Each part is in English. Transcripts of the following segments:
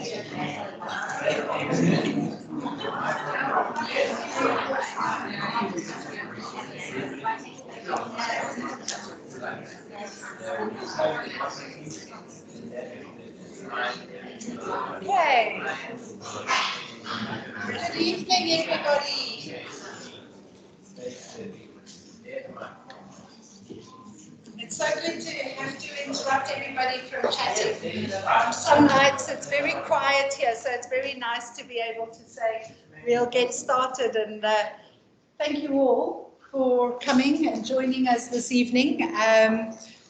Okay. Good evening, everybody. It's so good to have to interrupt everybody from chatting. Some nights it's very quiet here, so it's very nice to be able to say we'll get started. And thank you all for coming and joining us this evening.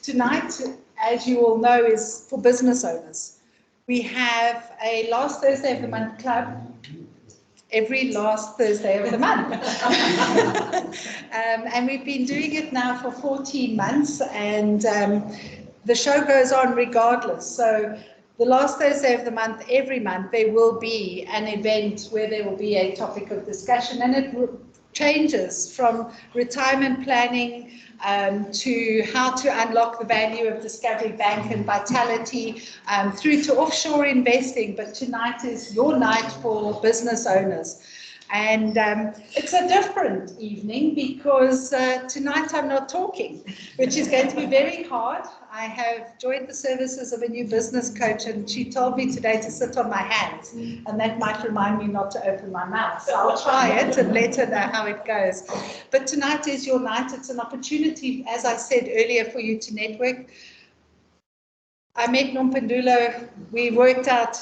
Tonight, as you all know, is for business owners. We have a last Thursday of the month club every last Thursday of the month. And we've been doing it now for 14 months, and the show goes on regardless. So the last Thursday of the month, every month, there will be an event where there will be a topic of discussion, and it changes from retirement planning to how to unlock the value of Discovery Bank and Vitality, through to offshore investing. But tonight is your night for business owners. And it's a different evening because tonight I'm not talking, which is going to be very hard. I have joined the services of a new business coach, and she told me today to sit on my hands, and that might remind me not to open my mouth. So I'll try it and let her know how it goes. But tonight is your night. It's an opportunity, as I said earlier, for you to network. I met Nompendulo. We worked out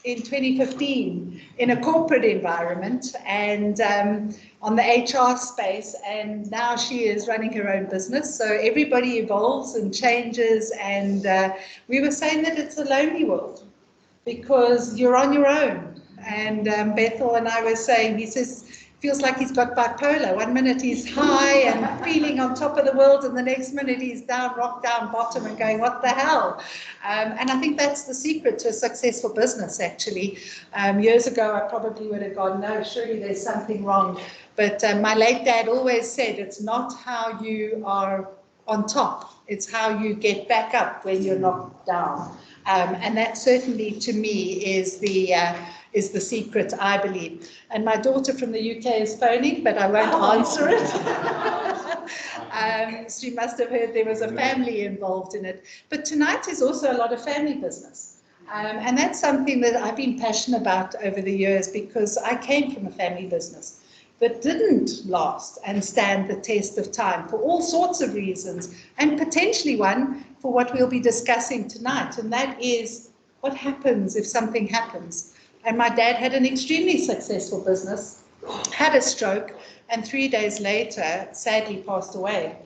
in 2015 in a corporate environment and on the HR space, and now she is running her own business. So everybody evolves and changes, and we were saying that it's a lonely world because you're on your own. And Bethel and I were saying, he says, feels like he's got bipolar. One minute he's high and feeling on top of the world, and the next minute he's down, rock down bottom and going, what the hell? And I think that's the secret to a successful business, actually. Years ago, I probably would have gone, no, surely there's something wrong. But my late dad always said, it's not how you are on top, it's how you get back up when you're knocked down. And that certainly, to me, is the secret, I believe. And my daughter from the UK is phoning, but I won't answer it. She must have heard there was a family involved in it. But tonight is also a lot of family business. And that's something that I've been passionate about over the years, because I came from a family business that didn't last and stand the test of time for all sorts of reasons, and potentially one for what we'll be discussing tonight, and that is what happens if something happens. And my dad had an extremely successful business, had a stroke, and 3 days later, sadly passed away.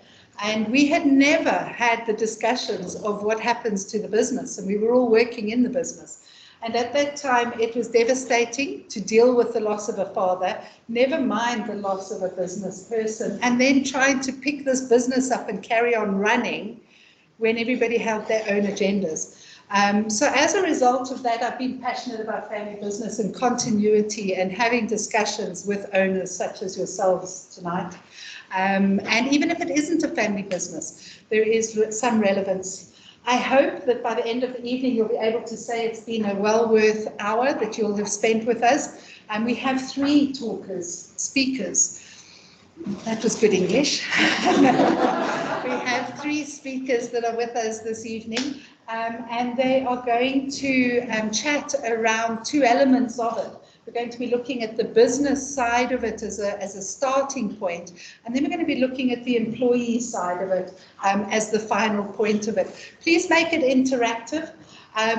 And we had never had the discussions of what happens to the business, and we were all working in the business. And at that time, it was devastating to deal with the loss of a father, never mind the loss of a business person, and then trying to pick this business up and carry on running when everybody held their own agendas. So as a result of that, I've been passionate about family business and continuity, and having discussions with owners such as yourselves tonight. And even if it isn't a family business, there is some relevance. I hope that by the end of the evening, you'll be able to say it's been a well worth hour that you'll have spent with us. And we have 3 speakers. That was good English. We have 3 speakers that are with us this evening, and they are going to chat around 2 elements of it. We're going to be looking at the business side of it as a starting point, and then we're going to be looking at the employee side of it as the final point of it. Please make it interactive.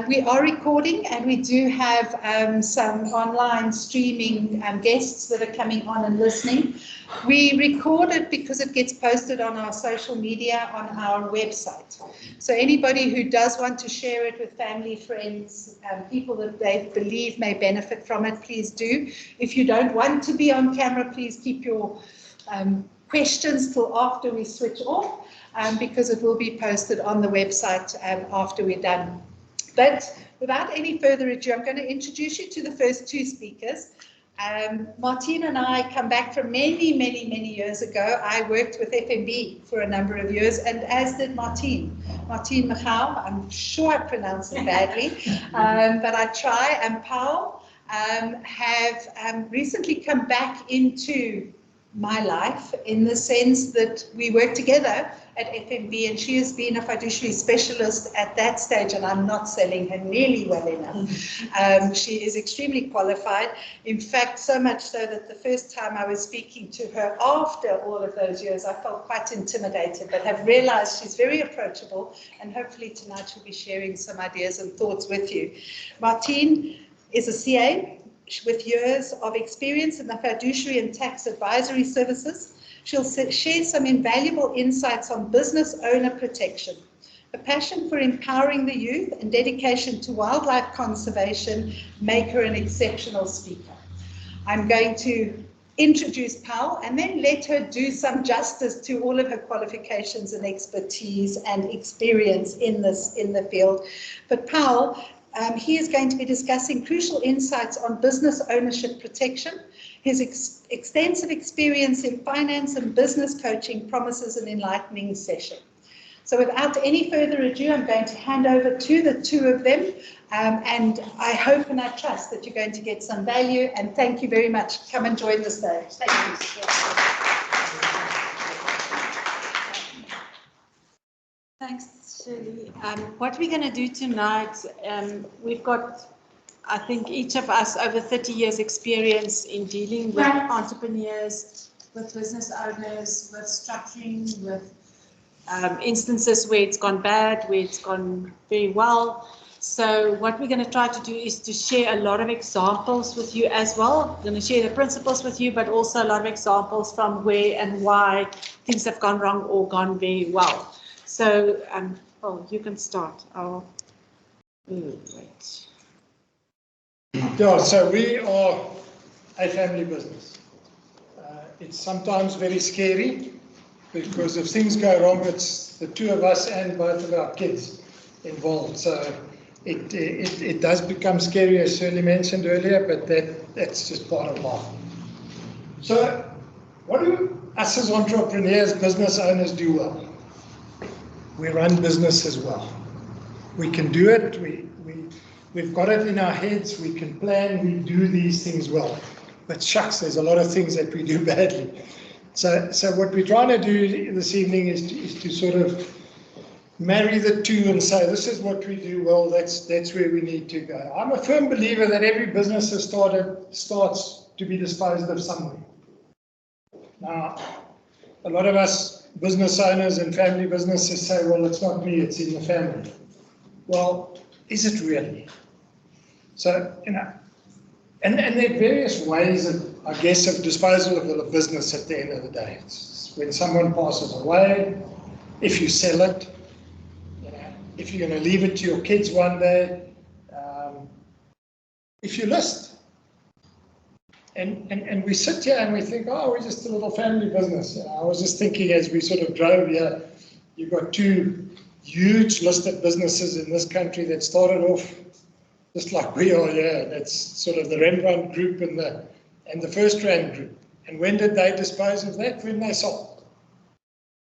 We are recording, and we do have some online streaming guests that are coming on and listening. We record it because it gets posted on our social media on our website. So anybody who does want to share it with family, friends, people that they believe may benefit from it, please do. If you don't want to be on camera, please keep your questions till after we switch off, because it will be posted on the website after we're done. But without any further ado, I'm going to introduce you to the first 2 speakers. Marteen and I come back from many years ago. I worked with FNB for a number of years, and as did Marteen Michau. I'm sure I pronounced it badly, but I try. And Paul have recently come back into my life in the sense that we work together at FNB, and she has been a fiduciary specialist at that stage, and I'm not selling her nearly well enough. She is extremely qualified. In fact, so much so that the first time I was speaking to her after all of those years, I felt quite intimidated, but have realized she's very approachable, and hopefully tonight she'll be sharing some ideas and thoughts with you. Marteen is a CA with years of experience in the fiduciary and tax advisory services. She'll share some invaluable insights on business owner protection. A passion for empowering the youth and dedication to wildlife conservation make her an exceptional speaker. I'm going to introduce Paul and then let her do some justice to all of her qualifications and expertise and experience in the field. But Paul, he is going to be discussing crucial insights on business ownership protection. His extensive experience in finance and business coaching promises an enlightening session. So without any further ado, I'm going to hand over to the two of them, and I hope and I trust that you're going to get some value, and thank you very much. Come and join the stage. Thank you. Thanks, Shirley. What we're going to do tonight, we've got, I think, each of us over 30 years experience in dealing with entrepreneurs, with business owners, with structuring, with instances where it's gone bad, where it's gone very well. So what we're going to try to do is to share a lot of examples with you as well. We're going to share the principles with you, but also a lot of examples from where and why things have gone wrong or gone very well. So, oh, you can start. Wait. Yeah, so we are a family business. It's sometimes very scary because if things go wrong, it's the two of us and both of our kids involved. So it does become scary, as Shirley mentioned earlier, but that's just part of life. So what do us as entrepreneurs, business owners do well? We run business as well. We can do it. We've got it in our heads. We can plan. We do these things well. But shucks, there's a lot of things that we do badly. So what we're trying to do this evening is to sort of marry the two and say, this is what we do well. That's where we need to go. I'm a firm believer that every business that starts to be disposed of somewhere. Now, a lot of us business owners and family businesses say, well, it's not me, it's in the family. Well, is it really? So, you know, and there are various ways of, I guess, of disposal of a business at the end of the day. It's when someone passes away, if you sell it, you know, if you're going to leave it to your kids one day, if you list. And we sit here and we think, oh, we're just a little family business. You know, I was just thinking as we sort of drove here, you've got two huge listed businesses in this country that started off just like we are here. That's sort of the Rembrandt Group and the First Rand Group. And when did they dispose of that? When they sold,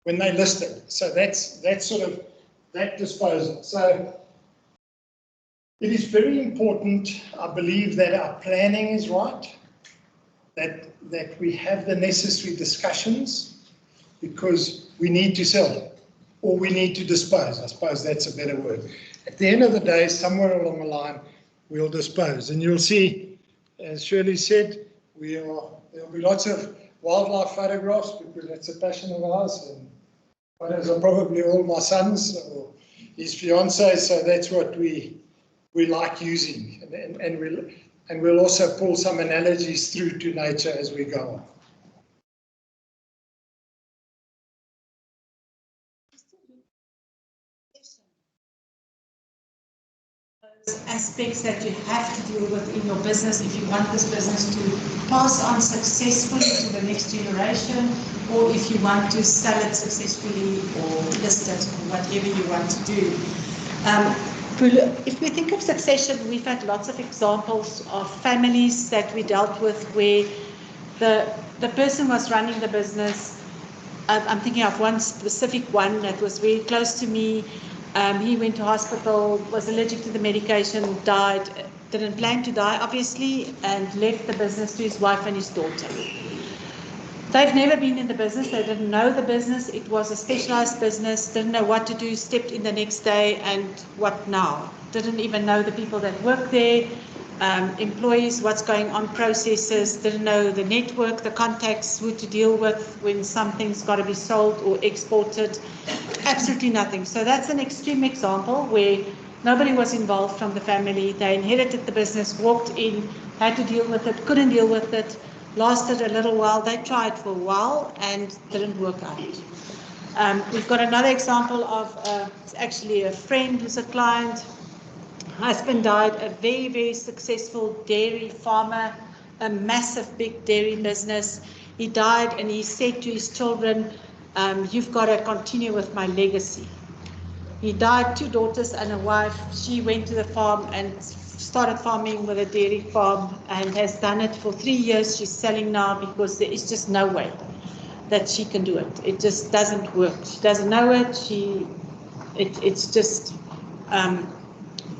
when they listed. So that's sort of that disposal. So it is very important, I believe, that our planning is right. That we have the necessary discussions, because we need to sell or we need to dispose. I suppose that's a better word. At the end of the day, somewhere along the line, we'll dispose. And you'll see, as Shirley said, there'll be lots of wildlife photographs, because that's a passion of ours. And photos are probably all my sons or his fiancée, so that's what we like using. And we'll also pull some analogies through to nature as we go on. Aspects that you have to deal with in your business if you want this business to pass on successfully to the next generation, or if you want to sell it successfully or list it, or whatever you want to do. If we think of succession, we've had lots of examples of families that we dealt with where the person was running the business. I'm thinking of one specific one that was very close to me. He went to hospital, was allergic to the medication, died, didn't plan to die, obviously, and left the business to his wife and his daughter. They've never been in the business, they didn't know the business, it was a specialized business, didn't know what to do, stepped in the next day, and what now? Didn't even know the people that work there, employees, what's going on, processes, didn't know the network, the contacts, who to deal with when something's got to be sold or exported, absolutely nothing. So that's an extreme example where nobody was involved from the family, they inherited the business, walked in, had to deal with it, couldn't deal with it, lasted a little while, they tried for a while and didn't work out. We've got another example of it's actually a friend who's a client. Husband died, a very, very successful dairy farmer, a massive big dairy business. He died and he said to his children, you've got to continue with my legacy. He died, 2 daughters and a wife. She went to the farm and started farming with a dairy farm and has done it for 3 years. She's selling now because there is just no way that she can do it. It just doesn't work. She doesn't know it. It's just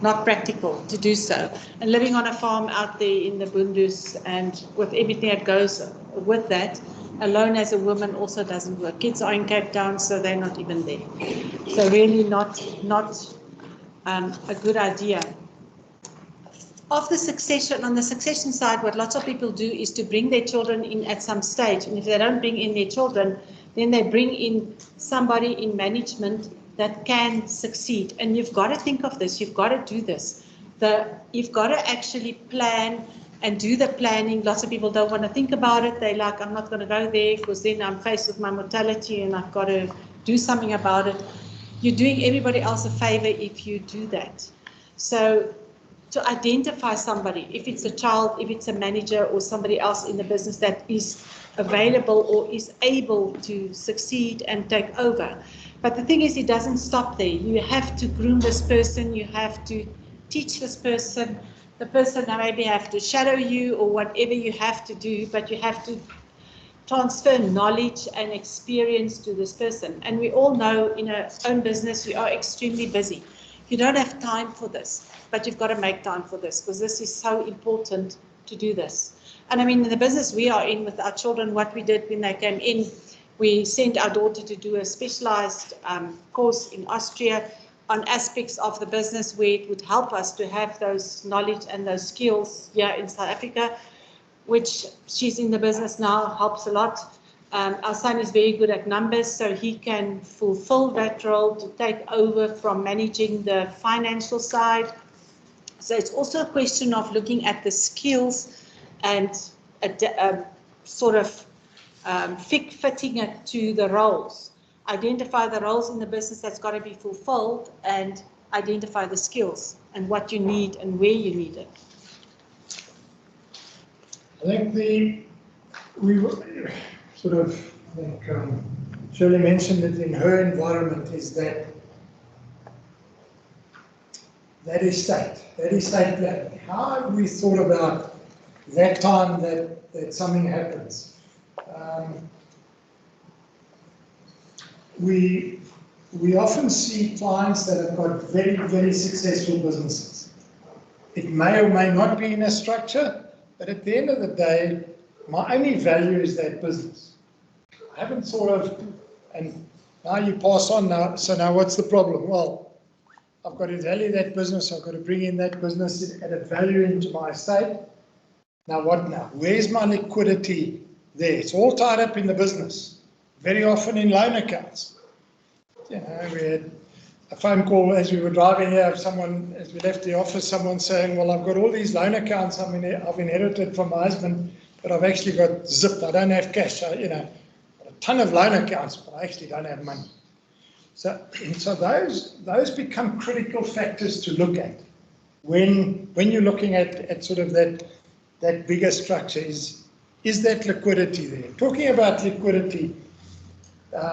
not practical to do so. And living on a farm out there in the Bundus and with everything that goes with that, alone as a woman also doesn't work. Kids are in Cape Town, so they're not even there. So really not a good idea. Of the succession, on the succession side, what lots of people do is to bring their children in at some stage. And if they don't bring in their children, then they bring in somebody in management that can succeed. And you've got to think of this, you've got to do this. You've got to actually plan and do the planning. Lots of people don't want to think about it. They're like, I'm not going to go there because then I'm faced with my mortality and I've got to do something about it. You're doing everybody else a favor if you do that. So to identify somebody, if it's a child, if it's a manager or somebody else in the business that is available or is able to succeed and take over. But the thing is, it doesn't stop there. You have to groom this person, you have to teach this person, the person maybe have to shadow you or whatever you have to do, but you have to transfer knowledge and experience to this person. And we all know in our own business, we are extremely busy. You don't have time for this, but you've got to make time for this because this is so important to do this. And I mean, in the business we are in with our children, what we did when they came in, we sent our daughter to do a specialized course in Austria on aspects of the business where it would help us to have those knowledge and those skills here in South Africa, which she's in the business now, helps a lot. Our son is very good at numbers, so he can fulfill that role to take over from managing the financial side. So it's also a question of looking at the skills and sort of fitting it to the roles. Identify the roles in the business that's got to be fulfilled and identify the skills and what you need and where you need it. I think Shirley mentioned it in her environment is that estate planning. How have we thought about that time that something happens? We often see clients that have got very, very successful businesses. It may or may not be in a structure, but at the end of the day, my only value is that business. I haven't thought of, and now you pass on now, so now what's the problem? Well, I've got to value that business, I've got to bring in that business, add a value into my estate. Now what now? Where's my liquidity there? It's all tied up in the business, very often in loan accounts. You know, we had a phone call as we were driving here of someone, as we left the office, someone saying, well, I've got all these loan accounts I've inherited from my husband, but I've actually got zip, I don't have cash, you know, a ton of loan accounts, but I actually don't have money. So those become critical factors to look at when you're looking at sort of that bigger structure. Is that liquidity there? Talking about liquidity,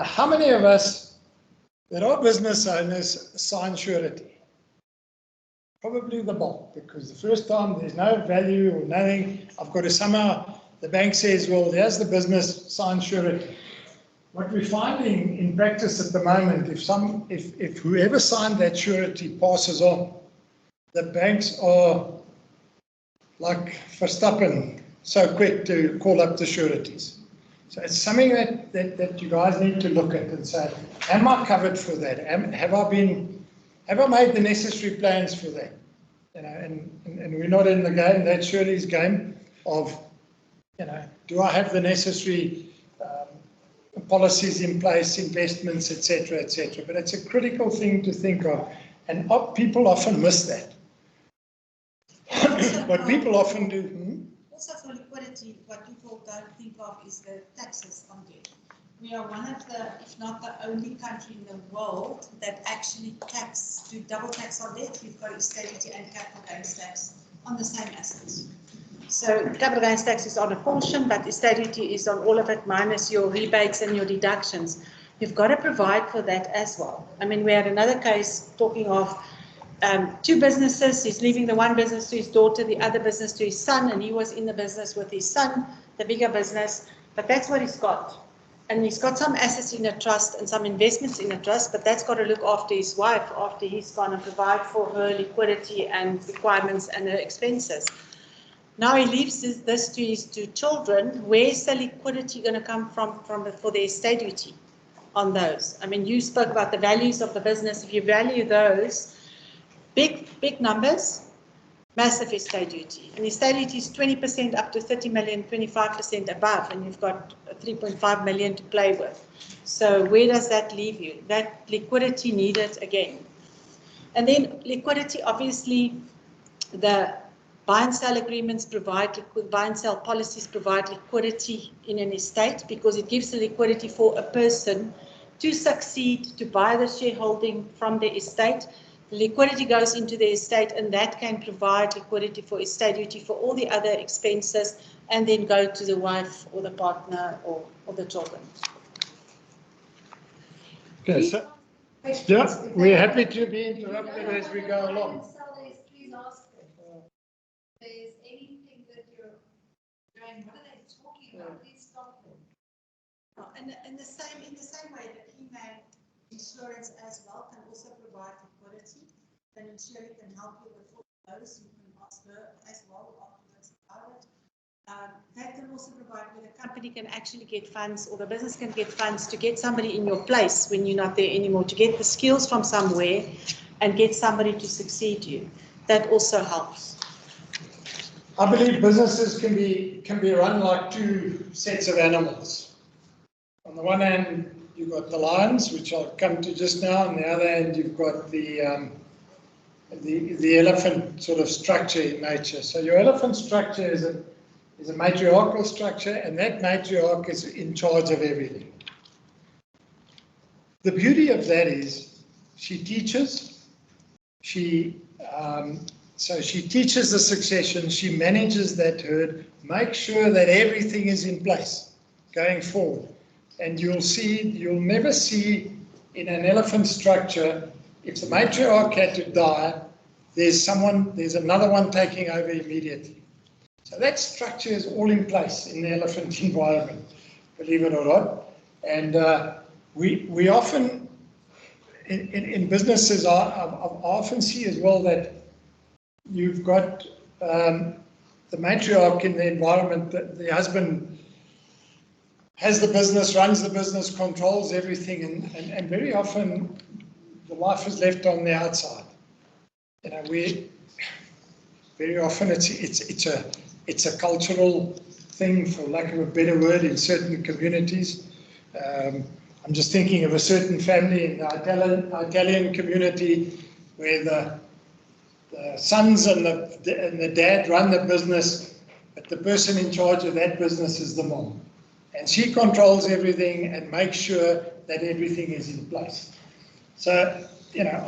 how many of us that are business owners sign surety? probably the bulk, because the first time there's no value or nothing. I've got to somehow, the bank says, well, there's the business, sign surety. What we're finding in practice at the moment, if whoever signed that surety passes on, the banks are like Verstappen, so quick to call up the sureties. So it's something that you guys need to look at and say, am I covered for that? Have I made the necessary plans for that? You know, and we're not in the game, that surety's game of, you know, do I have the necessary policies in place, investments, etc., etc. But it's a critical thing to think of, and people often miss that. What people often do. Also for liquidity, what people don't think of is the taxes on debt. We are one of the, if not the only country in the world that actually do double tax on debt. We've got estate duty and capital gains tax on the same assets. So capital gains tax is on a portion, but estate duty is on all of it minus your rebates and your deductions. You've got to provide for that as well. I mean, we had another case talking of two businesses. He's leaving the one business to his daughter, the other business to his son, and he was in the business with his son, the bigger business, but that's what he's got. And he's got some assets in a trust and some investments in a trust, but that's got to look after his wife after he's gone and provide for her liquidity and requirements and her expenses. Now he leaves this to his two children. Where's the liquidity going to come from for the estate duty on those? I mean, you spoke about the values of the business. If you value those, big numbers, massive estate duty. And estate duty is 20% up to 30 million, 25% above, and you've got 3.5 million to play with. So where does that leave you? That liquidity needed again. And then liquidity, obviously, the buy and sell agreements provide, buy and sell policies provide liquidity in an estate because it gives the liquidity for a person to succeed, to buy the shareholding from the estate. The liquidity goes into the estate, and that can provide liquidity for estate duty for all the other expenses, and then go to the wife or the partner or the children. Okay, so yeah, we're happy to be interrupted as we go along. Please ask them. If there's anything that you're going, what are they talking about? Please stop them. And in the same way that email insurance as well can also provide liquidity, then insurance can help you with all those. You can ask her as well afterwards about it. That can also provide where the company can actually get funds, or the business can get funds to get somebody in your place when you're not there anymore, to get the skills from somewhere and get somebody to succeed you. That also helps. I believe businesses can be run like two sets of animals. On the one hand, you've got the lions, which I'll come to just now. On the other hand, you've got the elephant sort of structure in nature. So your elephant structure is a matriarchal structure, and that matriarch is in charge of everything. The beauty of that is she teaches. So she teaches the succession. She manages that herd, makes sure that everything is in place going forward. And you'll never see in an elephant structure, if the matriarch had to die, there's another one taking over immediately. So that structure is all in place in the elephant environment, believe it or not. And we often, in businesses, I often see as well that you've got the matriarch in the environment, the husband has the business, runs the business, controls everything, and very often the wife is left on the outside. You know, very often it's a cultural thing, for lack of a better word, in certain communities. I'm just thinking of a certain family in the Italian community where the sons and the dad run the business, but the person in charge of that business is the mom. And she controls everything and makes sure that everything is in place. So, you know,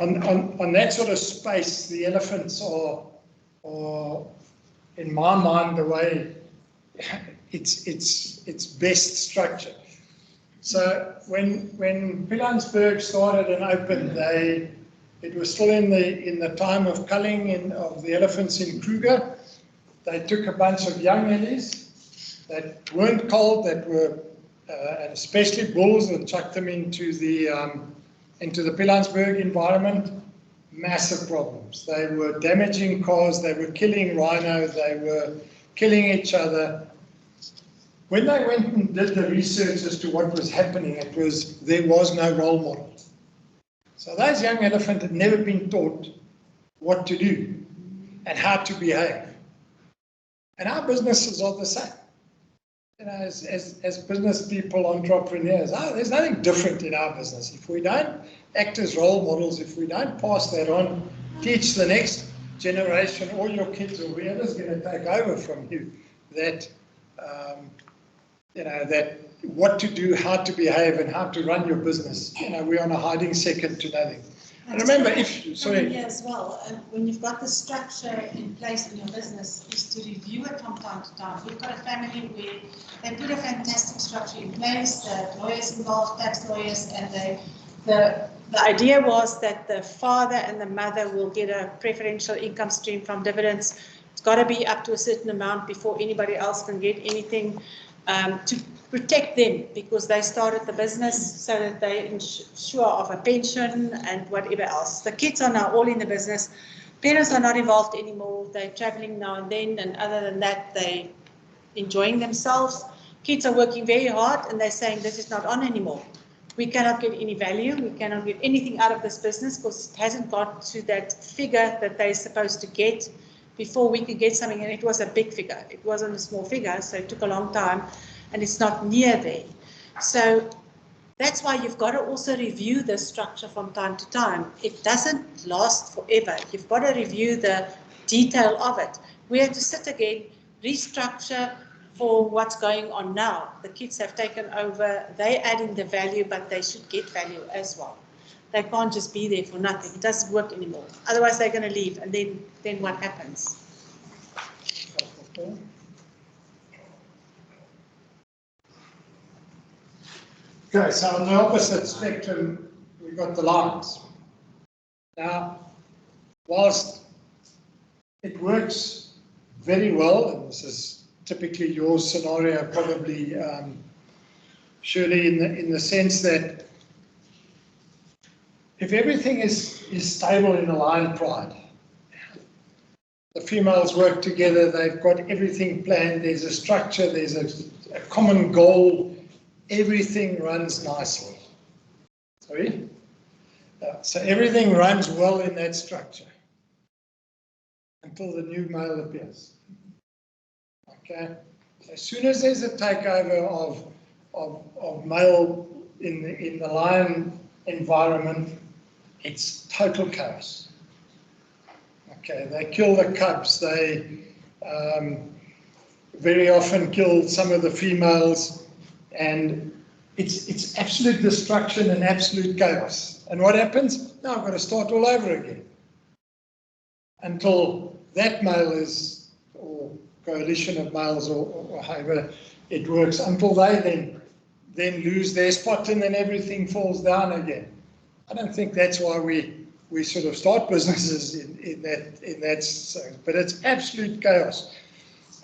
on that sort of space, the elephants are, in my mind, the way it's best structured. So when Pilanesberg started and opened, they It was still in the time of culling of the elephants in Kruger. They took a bunch of young ellies that weren't cold, that were, and especially bulls, and chucked them into the Pilanesberg environment. Massive problems. They were damaging cars, they were killing rhino, they were killing each other. When they went and did the research as to what was happening, there was no role model. So those young elephants had never been taught what to do and how to behave. And our businesses are the same. You know, as business people, entrepreneurs, there's nothing different in our business. If we don't act as role models, if we don't pass that on, teach the next generation or your kids or whoever's going to take over from you that, that what to do, how to behave, and how to run your business. You know, we're on a hiding second to nothing. And remember, sorry. As well, when you've got the structure in place in your business, is to review it from time to time. We've got a family where they put a fantastic structure in place, the lawyers involved, tax lawyers, and the idea was that the father and the mother will get a preferential income stream from dividends. It's got to be up to a certain amount before anybody else can get anything, to protect them, because they started the business so that they ensure of a pension and whatever else. The kids are now all in the business. Parents are not involved anymore. They're traveling now and then, and other than that, they're enjoying themselves. Kids are working very hard, and they're saying this is not on anymore. We cannot get any value. We cannot get anything out of this business because it hasn't got to that figure that they're supposed to get before we could get something. And it was a big figure. It wasn't a small figure, so it took a long time. And it's not near there. So that's why you've got to also review the structure from time to time. It doesn't last forever. You've got to review the detail of it. We have to sit again, restructure for what's going on now. The kids have taken over, they're adding the value, but they should get value as well. They can't just be there for nothing. It doesn't work anymore. Otherwise they're going to leave, and then what happens? Okay, so on the opposite spectrum, we've got the lions. Now, whilst it works very well, and this is typically your scenario, probably, surely in the sense that if everything is stable in a lion pride, the females work together, they've got everything planned, there's a structure, there's a common goal, everything runs nicely. Sorry? So everything runs well in that structure until the new male appears. Okay? As soon as there's a takeover of male in the lion environment, it's total chaos. Okay, they kill the cubs, they very often kill some of the females, and it's absolute destruction and absolute chaos. And what happens? Now I've got to start all over again. Until that male is, or coalition of males, or however it works, until they then lose their spot, and then everything falls down again. I don't think that's why we sort of start businesses in that sense, but it's absolute chaos.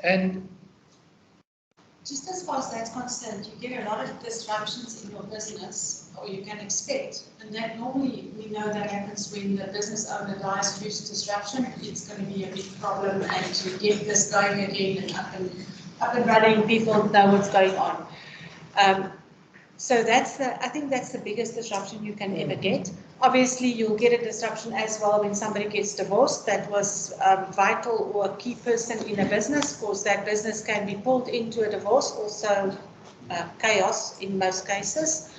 And just as far as that's concerned, you get a lot of disruptions in your business, or you can expect, and that normally we know that happens when the business owner dies due to disruption. It's going to be a big problem, and to get this going again and up and running, people know what's going on. So I think that's the biggest disruption you can ever get. Obviously, you'll get a disruption as well when somebody gets divorced. That was vital or a key person in a business, because that business can be pulled into a divorce, also chaos in most cases.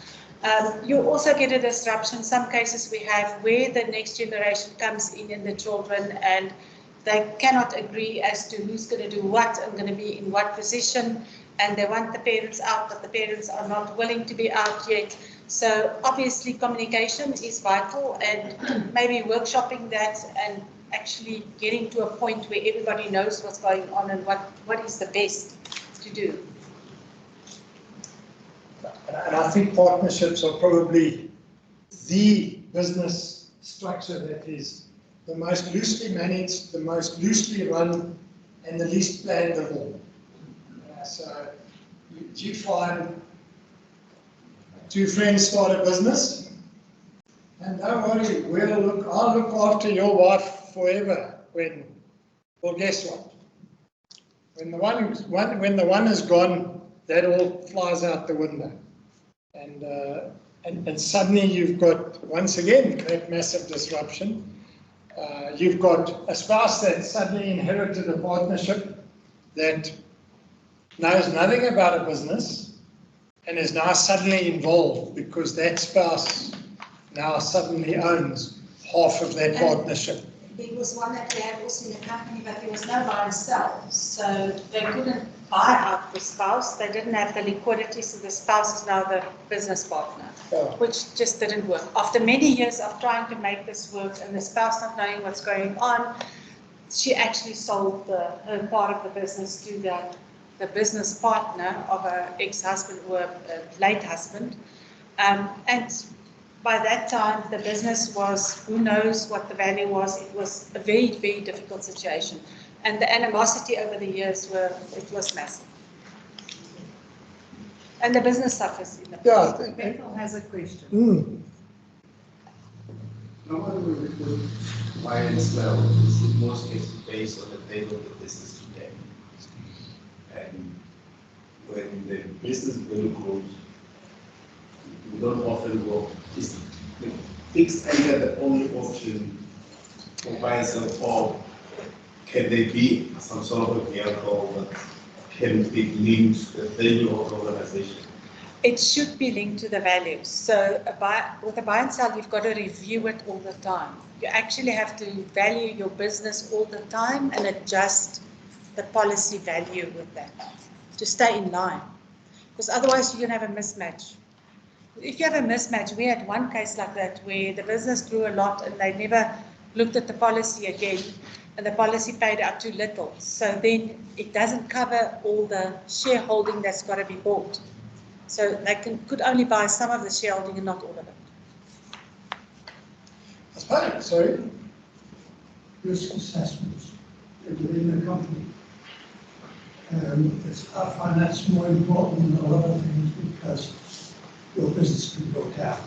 You also get a disruption, some cases we have, where the next generation comes in and the children, and they cannot agree as to who's going to do what and going to be in what position, and they want the parents out, but the parents are not willing to be out yet. So obviously communication is vital, and maybe workshopping that and actually getting to a point where everybody knows what's going on and what is the best to do. And I think partnerships are probably the business structure that is the most loosely managed, the most loosely run, and the least planned of all. So you find two friends start a business, and don't worry, I'll look after your wife forever. Well, guess what? When the one is gone, that all flies out the window, and suddenly you've got, once again, great massive disruption. You've got a spouse that suddenly inherited a partnership that knows nothing about a business and is now suddenly involved because that spouse now suddenly owns half of that partnership. There was one that we had also in the company, but there was no buy and sell. So they couldn't buy out the spouse. They didn't have the liquidity, so the spouse is now the business partner, which just didn't work. After many years of trying to make this work and the spouse not knowing what's going on, she actually sold her part of the business to the business partner of her ex-husband or a late husband. And by that time, the business was, who knows what the value was. It was a very, very difficult situation. And the animosity over the years it was massive. And the business suffers in the process. Bethel has a question. Normally we put buy and sell is in most cases based on the value of the business today. And when the business value grows, we don't often go, is the fixed either the only option for buy and sell, or can there be some sort of a vehicle that can be linked to the value of the organization? It should be linked to the values. So with a buy and sell, you've got to review it all the time. You actually have to value your business all the time and adjust the policy value with that to stay in line. Because otherwise you're going to have a mismatch. If you have a mismatch, we had one case like that where the business grew a lot and they never looked at the policy again, and the policy paid out too little. So then it doesn't cover all the shareholding that's got to be bought. So they could only buy some of the shareholding and not all of it. That's fine, sorry. Risk assessments within the company. I find that's more important than a lot of things because your business can go down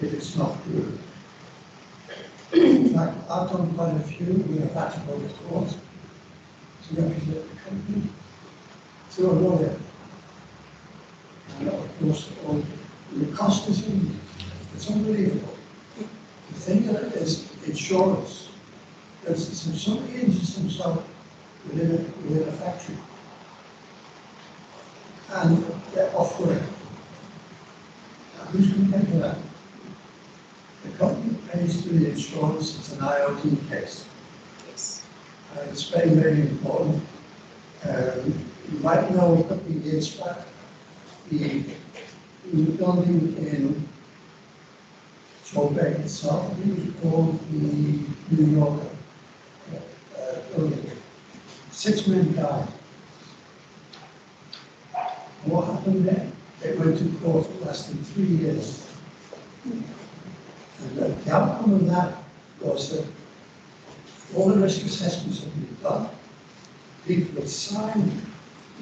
if it's not good. In fact, I've done quite a few. We have had to go to court to represent the company to a lawyer. And of course, the cost is in, it's unbelievable. The thing of it is insurance. Because if somebody injures himself within a factory and they're off work, who's going to pay for that? The company pays for the insurance. It's an IoT case. Yes. It's very, very important. You might know a couple of years back, the building in Joburg itself, it was called the New Yorker building. 6 men died. And what happened there? They went to court for less than 3 years. And the outcome of that was that all the risk assessments had been done. People had signed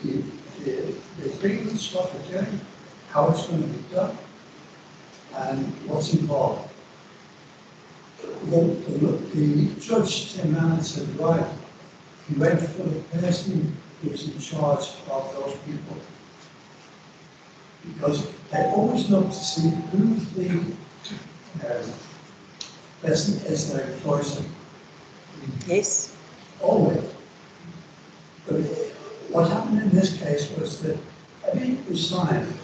the agreement, what they're doing, how it's going to be done, and what's involved. The judge came around and said, right, he went for the person who was in charge of those people. Because they always look to see who's the person as their employer. Yes. Always. But what happened in this case was that everything was signed.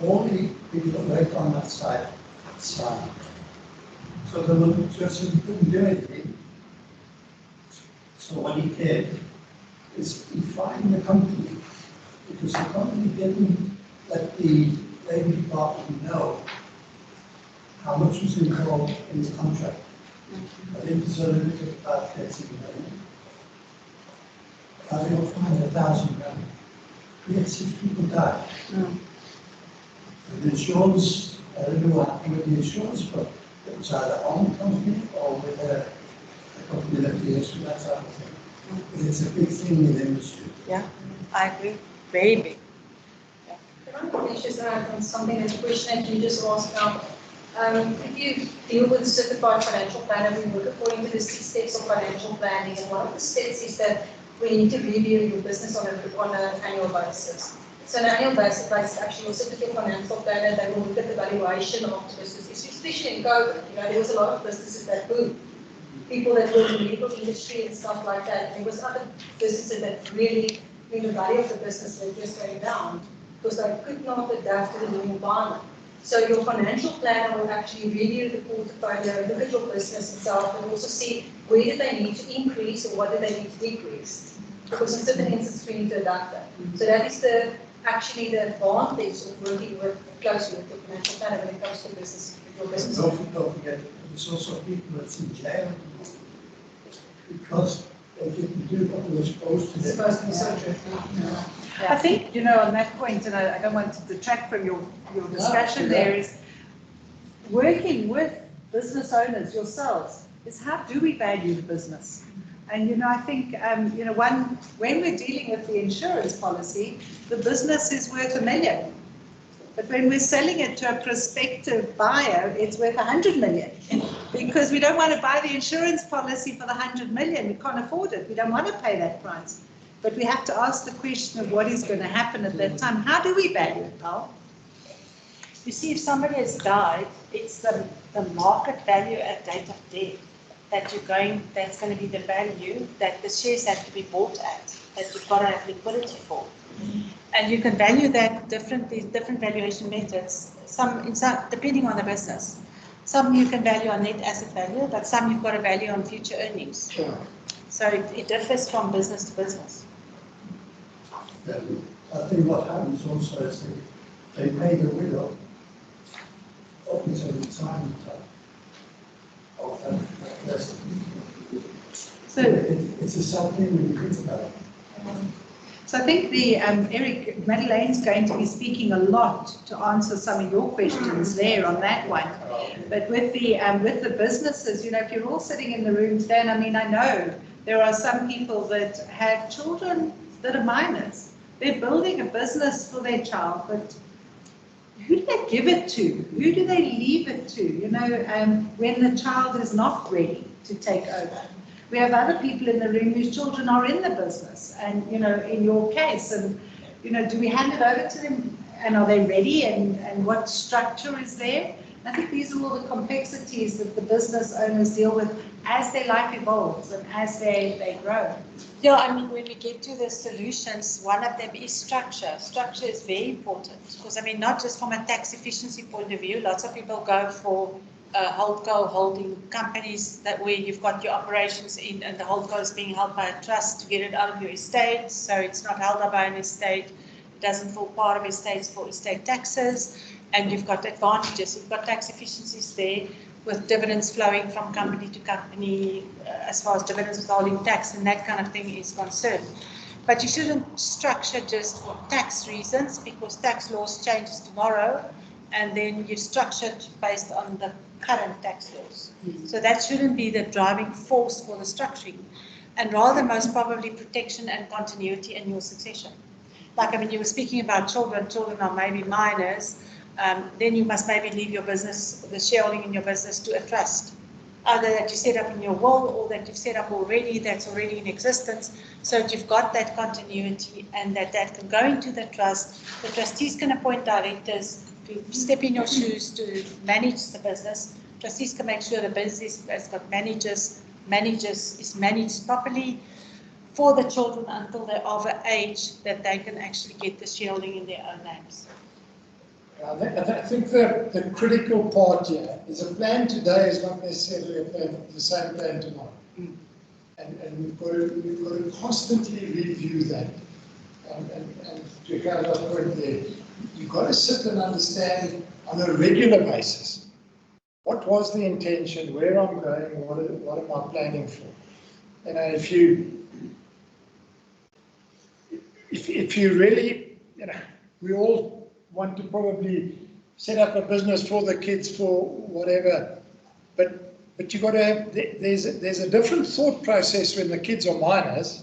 All the people that worked on that site signed. So the judge couldn't do anything. So what he did is he fined the company because the company didn't let the Labour Department know how much was involved in the contract. I think it's a little bit about 13 million. I think we'll find 1,000 grand. We had 6 people die. And the insurance, I don't know what happened with the insurance, but It was either owned company or with a company that deals with that type of thing. But it's a big thing in the industry. Yeah, I agree. Very big. Can I just add on something that the question that you just asked now? If you deal with certified financial planner, we work according to the 6 steps of financial planning, and one of the steps is that we need to review your business on an annual basis. So on an annual basis, actually your certified financial planner, they will look at the valuation of the business, especially in COVID. You know, there was a lot of businesses that boomed. People that work in the medical industry and stuff like that. There was other businesses that really, I mean, the value of the business was just going down because they could not adapt to the new environment. So your financial planner will actually review the portfolio, look at your business itself, and also see where do they need to increase or what do they need to decrease. Because in certain instances we need to adapt that. So that is actually the advantage of working closely with the financial planner when it comes to business, your business. Don't forget, there's also people that's in jail because they didn't do what they were supposed to do. Supposed to be so true. I think, you know, on that point, and I don't want to detract from your discussion there, is working with business owners yourselves is how do we value the business? And, you know, I think, you know, when we're dealing with the insurance policy, the business is worth $1 million. But when we're selling it to a prospective buyer, it's worth 100 million because we don't want to buy the insurance policy for the 100 million. We can't afford it. We don't want to pay that price. But we have to ask the question of what is going to happen at that time. How do we value it, Paul? You see, if somebody has died, it's the market value at date of death that's going to be the value that the shares have to be bought at, that you've got to have liquidity for. And you can value that differently, different valuation methods, some depending on the business. Some you can value on net asset value, but some you've got to value on future earnings. Sure. So it differs from business to business. I think what happens also is they pay the widow up until retirement time. So it's a sad thing when you think about it. So I think Madelaine's going to be speaking a lot to answer some of your questions there on that one. But with the businesses, you know, if you're all sitting in the room today, and I mean, I know there are some people that have children that are minors. They're building a business for their child, but who do they give it to? Who do they leave it to? You know, when the child is not ready to take over. We have other people in the room whose children are in the business, and you know, in your case, and you know, do we hand it over to them, and are they ready, and what structure is there? I think these are all the complexities that the business owners deal with as their life evolves and as they grow. Yeah, I mean, when we get to the solutions, one of them is structure. Structure is very important because, I mean, not just from a tax efficiency point of view, lots of people go for holdco holding companies that where you've got your operations in and the holdco is being held by a trust to get it out of your estate, so it's not held by an estate, it doesn't fall part of estates for estate taxes, and you've got advantages, you've got tax efficiencies there with dividends flowing from company to company as far as dividends withholding tax and that kind of thing is concerned. But you shouldn't structure just for tax reasons because tax laws changes tomorrow and then you structure it based on the current tax laws. So that shouldn't be the driving force for the structuring, and rather most probably protection and continuity in your succession. Like, I mean, you were speaking about children are maybe minors, then you must maybe leave your business, the shareholding in your business to a trust, either that you set up in your will or that you've set up already, that's already in existence, so that you've got that continuity and that can go into the trust. The trustees can appoint directors to step in your shoes to manage the business. Trustees can make sure the business has got managers is managed properly for the children until they're of an age that they can actually get the shareholding in their own names. I think the critical part here is a plan today is not necessarily the same plan tomorrow. And we've got to constantly review that. And to Carla's point there, you've got to sit and understand on a regular basis what was the intention, where I'm going, what am I planning for. You know, if you really, you know, we all want to probably set up a business for the kids for whatever But you got to have, there's a different thought process when the kids are minors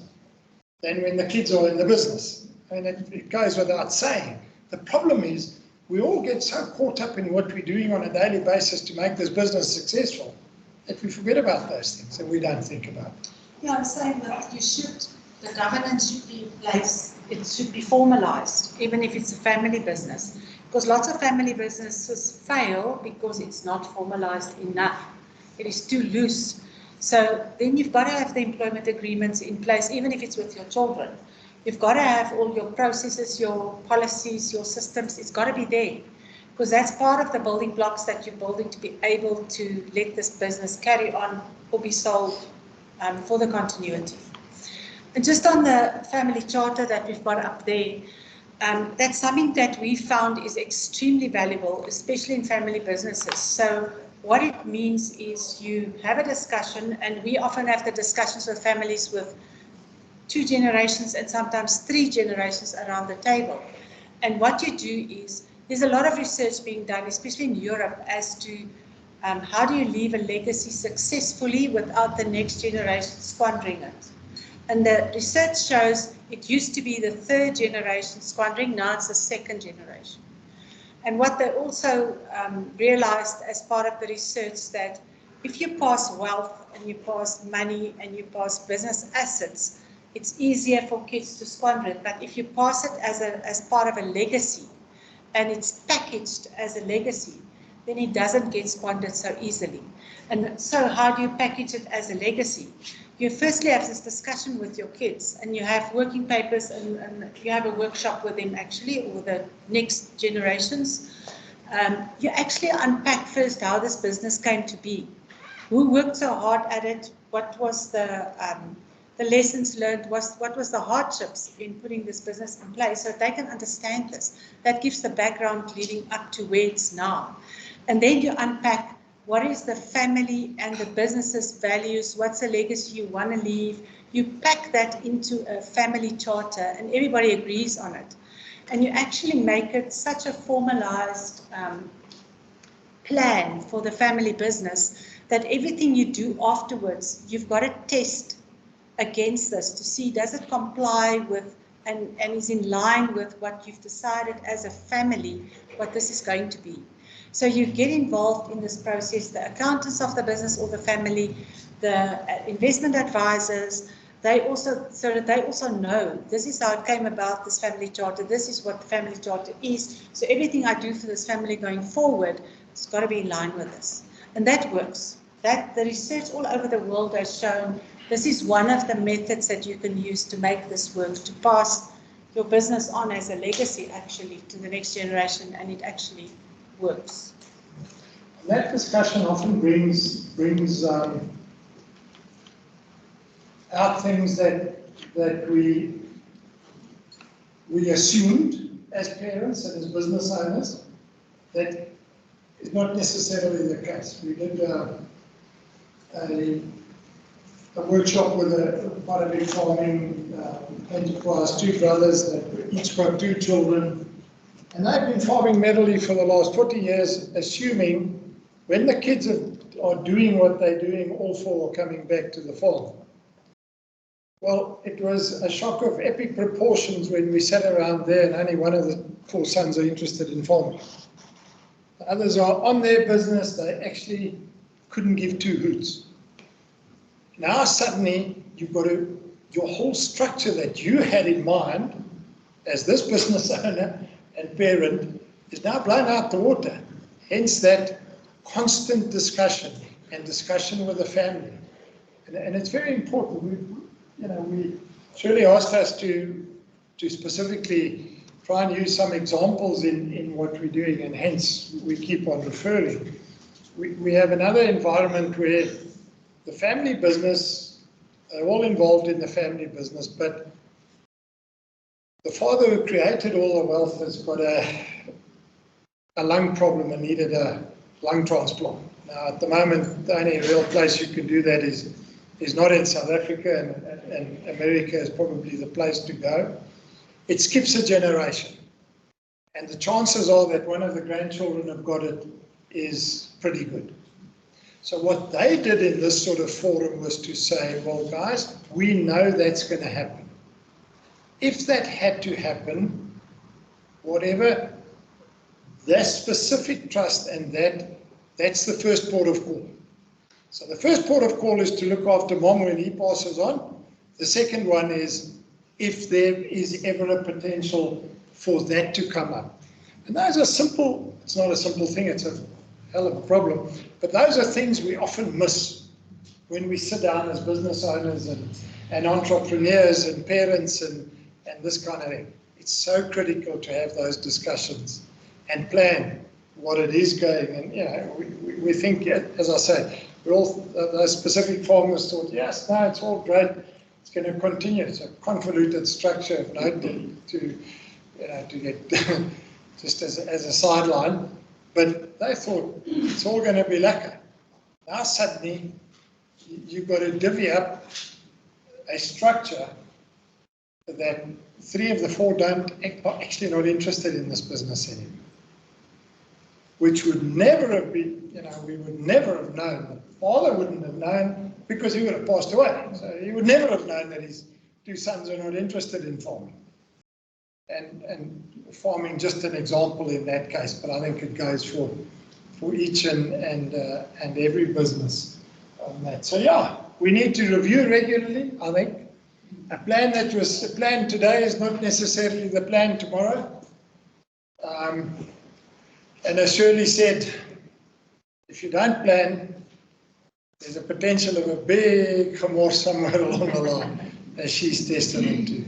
than when the kids are in the business. I mean, it goes without saying. The problem is we all get so caught up in what we're doing on a daily basis to make this business successful that we forget about those things and we don't think about it. Yeah, I'm saying that the governance should be in place. It should be formalized, even if it's a family business. Because lots of family businesses fail because it's not formalized enough. It is too loose. So then you've got to have the employment agreements in place, even if it's with your children. You've got to have all your processes, your policies, your systems. It's got to be there. Because that's part of the building blocks that you're building to be able to let this business carry on or be sold for the continuity. And just on the family charter that we've got up there, that's something that we found is extremely valuable, especially in family businesses. So what it means is you have a discussion, and we often have the discussions with families with 2 generations and sometimes 3 generations around the table. And what you do is, there's a lot of research being done, especially in Europe, as to how do you leave a legacy successfully without the next generation squandering it. And the research shows it used to be the 3rd generation squandering, now it's the 2nd generation. And what they also realized as part of the research, that if you pass wealth and you pass money and you pass business assets, it's easier for kids to squander it. But if you pass it as part of a legacy and it's packaged as a legacy, then it doesn't get squandered so easily. And so how do you package it as a legacy? You firstly have this discussion with your kids, and you have working papers, and you have a workshop with them actually, or the next generations. You actually unpack first how this business came to be. Who worked so hard at it? What was the lessons learned? What was the hardships in putting this business in place, so they can understand this. That gives the background leading up to where it's now. And then you unpack what is the family and the business's values, what's the legacy you want to leave. You pack that into a family charter and everybody agrees on it. And you actually make it such a formalized plan for the family business that everything you do afterwards, you've got to test against this to see, does it comply with and is in line with what you've decided as a family, what this is going to be. So you get involved in this process, the accountants of the business or the family, the investment advisors, they also know this is how it came about, this family charter, this is what the family charter is. So everything I do for this family going forward, it's got to be in line with this. And that works. That the research all over the world has shown this is one of the methods that you can use to make this work, to pass your business on as a legacy actually to the next generation, and it actually works. That discussion often brings out things that we assumed as parents and as business owners that is not necessarily the case. We did a workshop with quite a big farming enterprise, 2 brothers that each got 2 children. And they've been farming Madelaine for the last 40 years, assuming when the kids are doing what they're doing, all 4 are coming back to the farm. Well, it was a shock of epic proportions when we sat around there and only one of the 4 sons are interested in farming. The others are on their business, they actually couldn't give 2 hoots. Now suddenly you've got your whole structure that you had in mind as this business owner and parent is now blown out the water. Hence that constant discussion and discussion with the family. And it's very important. We Shirley asked us to specifically try and use some examples in what we're doing, and hence we keep on referring. We have another environment where the family business, they're all involved in the family business, but the father who created all the wealth has got a lung problem and needed a lung transplant. Now, at the moment, the only real place you can do that is not in South Africa, and America is probably the place to go. It skips a generation, and the chances are that one of the grandchildren have got it is pretty good. So what they did in this sort of forum was to say, well, guys, we know that's going to happen. If that had to happen, whatever, that specific trust and that's the first port of call. So the first port of call is to look after Mom when he passes on. The second one is if there is ever a potential for that to come up. And those are simple, it's not a simple thing, it's a hell of a problem, but those are things we often miss when we sit down as business owners and entrepreneurs and parents and this kind of thing. It's so critical to have those discussions and plan what it is going. And we think, as I say, those specific farmers thought, yes, no, it's all great. It's going to continue. It's a convoluted structure of note to get just as a sideline. But they thought it's all going to be lacquer. Now suddenly you've got to divvy up a structure that 3 of the 4 are actually not interested in this business anymore. Which would never have been, we would never have known. The father wouldn't have known because he would have passed away. So he would never have known that his 2 sons are not interested in farming. And farming, just an example in that case, but I think it goes for each and every business on that. So yeah, we need to review regularly, I think. A plan that was a plan today is not necessarily the plan tomorrow. And as Shirley said, if you don't plan, there's a potential of a big gemors somewhere along the line, as she's testament to.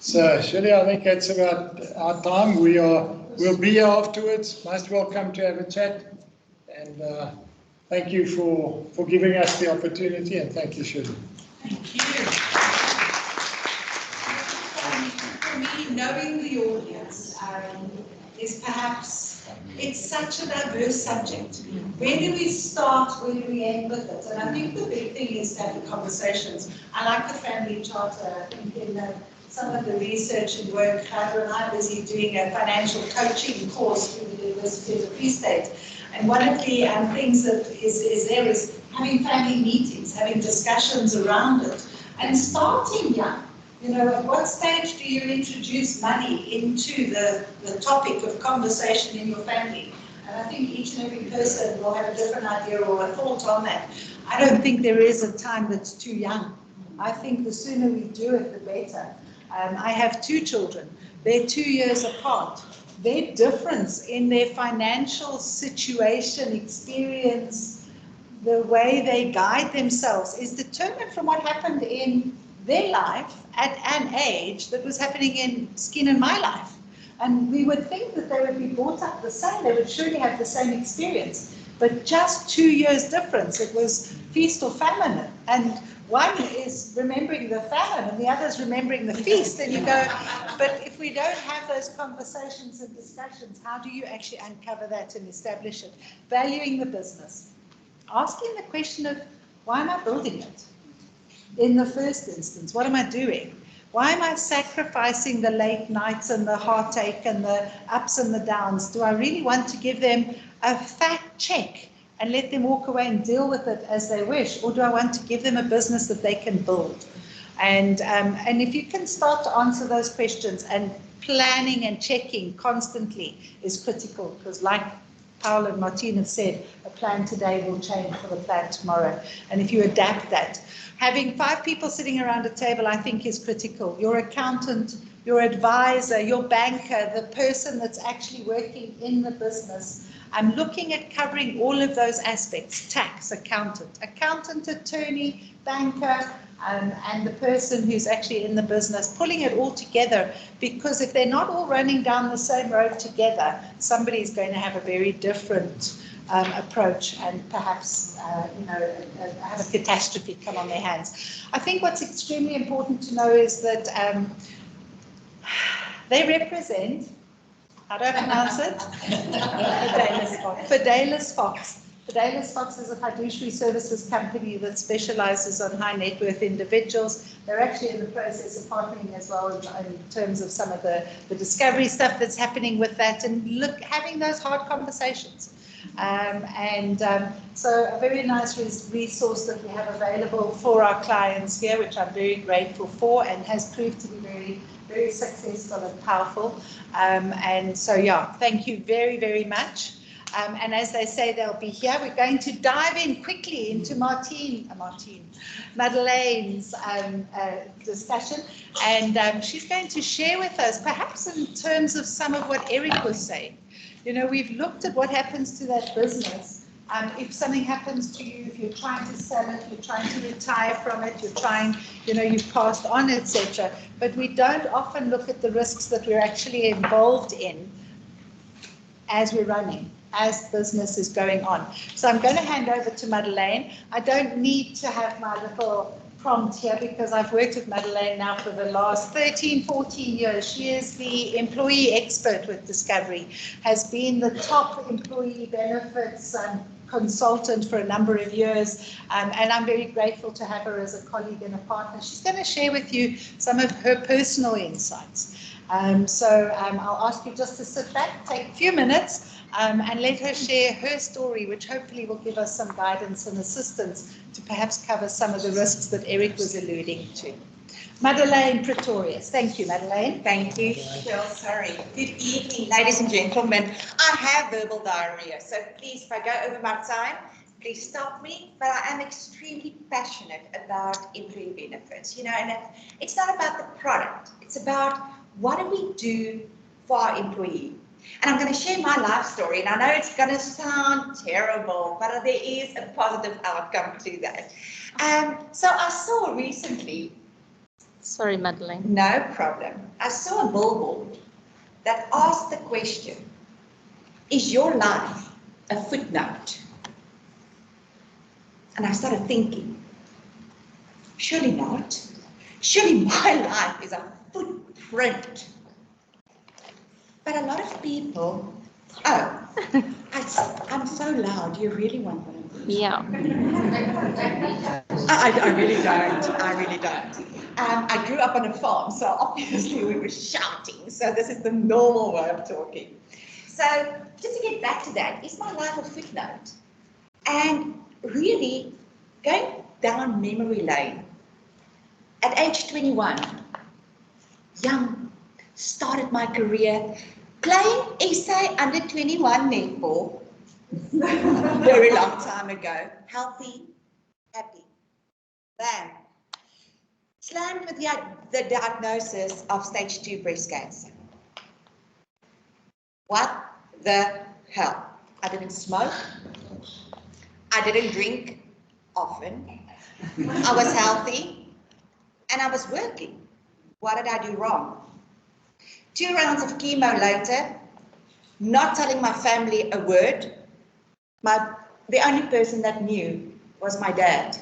So Shirley, I think that's about our time. We'll be here afterwards. Most welcome to have a chat. And thank you for giving us the opportunity, and thank you, Shirley. Thank you. For me, knowing the audience is perhaps, it's such a diverse subject. Where do we start? Where do we end with it? And I think the big thing is to have the conversations. I like the family charter. I think in some of the research and work, Heather and I are busy doing a financial coaching course through the University of the Free State. And one of the things that is there is having family meetings, having discussions around it, and starting young. At what stage do you introduce money into the topic of conversation in your family? And I think each and every person will have a different idea or a thought on that. I don't think there is a time that's too young. I think the sooner we do it, the better. I have 2 children. They're 2 years apart. Their difference in their financial situation, experience, the way they guide themselves is determined from what happened in their life at an age that was happening in Skin and my life. And we would think that they would be brought up the same, they would surely have the same experience, but just 2 years difference. It was feast or famine, and one is remembering the famine and the other is remembering the feast, and you go, but if we don't have those conversations and discussions, how do you actually uncover that and establish it? Valuing the business, asking the question of, why am I building it? In the first instance, what am I doing? Why am I sacrificing the late nights and the heartache and the ups and the downs? Do I really want to give them a fact check and let them walk away and deal with it as they wish? Or do I want to give them a business that they can build? And if you can start to answer those questions, and planning and checking constantly is critical, because like Paul and Marteen have said, a plan today will change for the plan tomorrow. And if you adapt that, having 5 people sitting around a table, I think, is critical. Your accountant, your advisor, your banker, the person that's actually working in the business. I'm looking at covering all of those aspects: tax, accountant, attorney, banker, and the person who's actually in the business, pulling it all together, because if they're not all running down the same road together, somebody's going to have a very different approach and perhaps have a catastrophe come on their hands. I think what's extremely important to know is that they represent, how do I pronounce it? Fidelis Vox. Fidelis Vox is a fiduciary services company that specializes on high net worth individuals. They're actually in the process of partnering as well in terms of some of the discovery stuff that's happening with that, and having those hard conversations. So a very nice resource that we have available for our clients here, which I'm very grateful for, and has proved to be very, very successful and powerful. And so, yeah, thank you very, very much. And as they say, they'll be here. We're going to dive in quickly into Madelaine's discussion, and she's going to share with us, perhaps in terms of some of what Eric was saying. You know, we've looked at what happens to that business. If something happens to you, if you're trying to sell it, you're trying to retire from it, you're trying, you know, you've passed on, etc. But we don't often look at the risks that we're actually involved in as we're running, as business is going on. So I'm going to hand over to Madelaine. I don't need to have my little prompt here because I've worked with Madelaine now for the last 13, 14 years. She is the employee expert with Discovery, has been the top employee benefits consultant for a number of years, and I'm very grateful to have her as a colleague and a partner. She's going to share with you some of her personal insights. I'll ask you just to sit back, take a few minutes, and let her share her story, which hopefully will give us some guidance and assistance to perhaps cover some of the risks that Eric was alluding to. Madelaine Pretorius. Thank you, Madelaine. Thank you, Cheryl. Sorry. Good evening, ladies and gentlemen. I have verbal diarrhea, so please, if I go over my time, please stop me. But I am extremely passionate about employee benefits, you know, and it's not about the product. It's about what do we do for our employee. And I'm going to share my life story, and I know it's going to sound terrible, but there is a positive outcome to that. So I saw recently... Sorry, Madelaine. No problem. I saw a billboard that asked the question, is your life a footnote? And I started thinking, surely not. Surely my life is a footprint. But a lot of people, I'm so loud, you really want one of these? Yeah. I really don't. I grew up on a farm, so obviously we were shouting, so this is the normal way of talking. So just to get back to that, is my life a footnote? And really, going down memory lane, at age 21, young, started my career playing SA under 21 netball, very long time ago, healthy, happy. Bam. Slammed with the diagnosis of stage 2 breast cancer. What the hell? I didn't smoke. I didn't drink often. I was healthy and I was working. What did I do wrong? 2 rounds of chemo later, not telling my family a word. The only person that knew was my dad.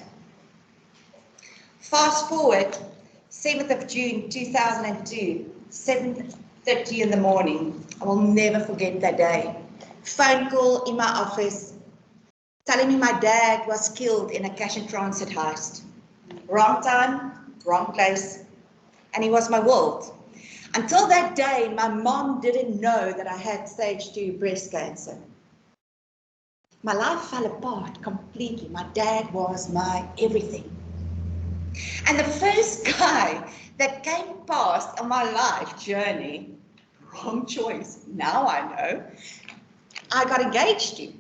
Fast forward, 7th of June 2002, 7:30 in the morning. I will never forget that day. Phone call in my office telling me my dad was killed in a cash and transit heist. Wrong time, wrong place, and he was my world. Until that day, my mom didn't know that I had stage 2 breast cancer. My life fell apart completely. My dad was my everything. And the first guy that came past on my life journey, wrong choice, now I know, I got engaged to.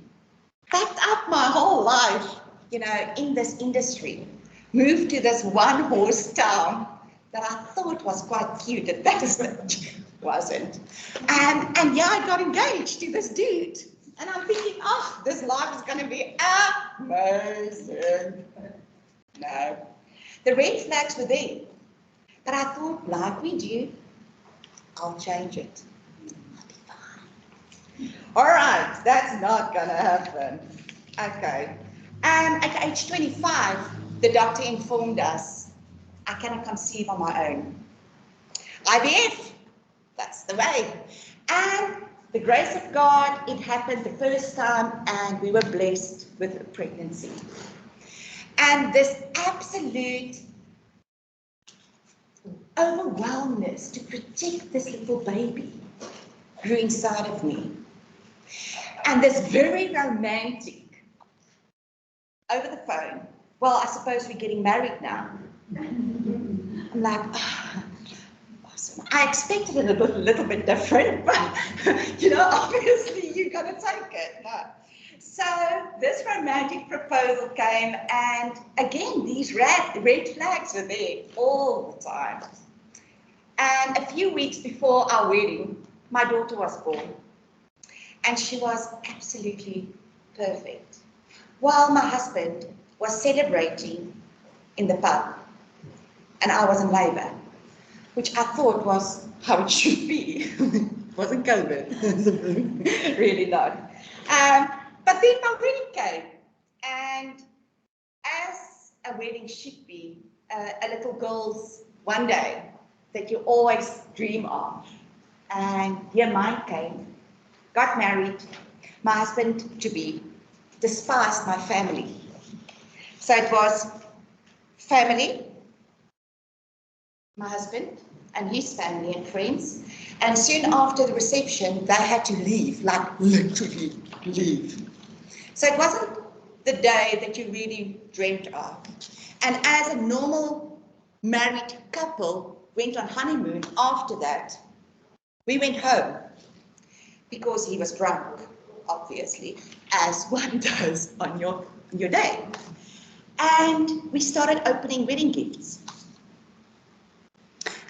Packed up my whole life, you know, in this industry. Moved to this one-horse town that I thought was quite cute at that stage. Wasn't. And yeah, I got engaged to this dude. And I'm thinking, oh, this life is going to be amazing. No. The red flags were there. But I thought, like we do, I'll change it. I'll be fine. All right, that's not going to happen. Okay. At age 25, the doctor informed us, I cannot conceive on my own. IVF, that's the way. And the grace of God, it happened the first time, and we were blessed with a pregnancy. And this absolute overwhelmness to protect this little baby grew inside of me. And this very romantic, over the phone, well, I suppose we're getting married now. I'm like, awesome. I expected it a little bit different, but, obviously you're going to take it. No. So this romantic proposal came, and again, these red flags were there all the time. And a few weeks before our wedding, my daughter was born, and she was absolutely perfect. While my husband was celebrating in the pub, and I was in labour, which I thought was how it should be. It wasn't COVID, really not. But then my wedding came, and as a wedding should be, a little girl's one day that you always dream of. And here mine came, got married, my husband-to-be despised my family. So it was family, my husband and his family and friends, and soon after the reception, they had to leave, like literally leave. So it wasn't the day that you really dreamt of. And as a normal married couple went on honeymoon after that, we went home because he was drunk, obviously, as one does on your day. And we started opening wedding gifts.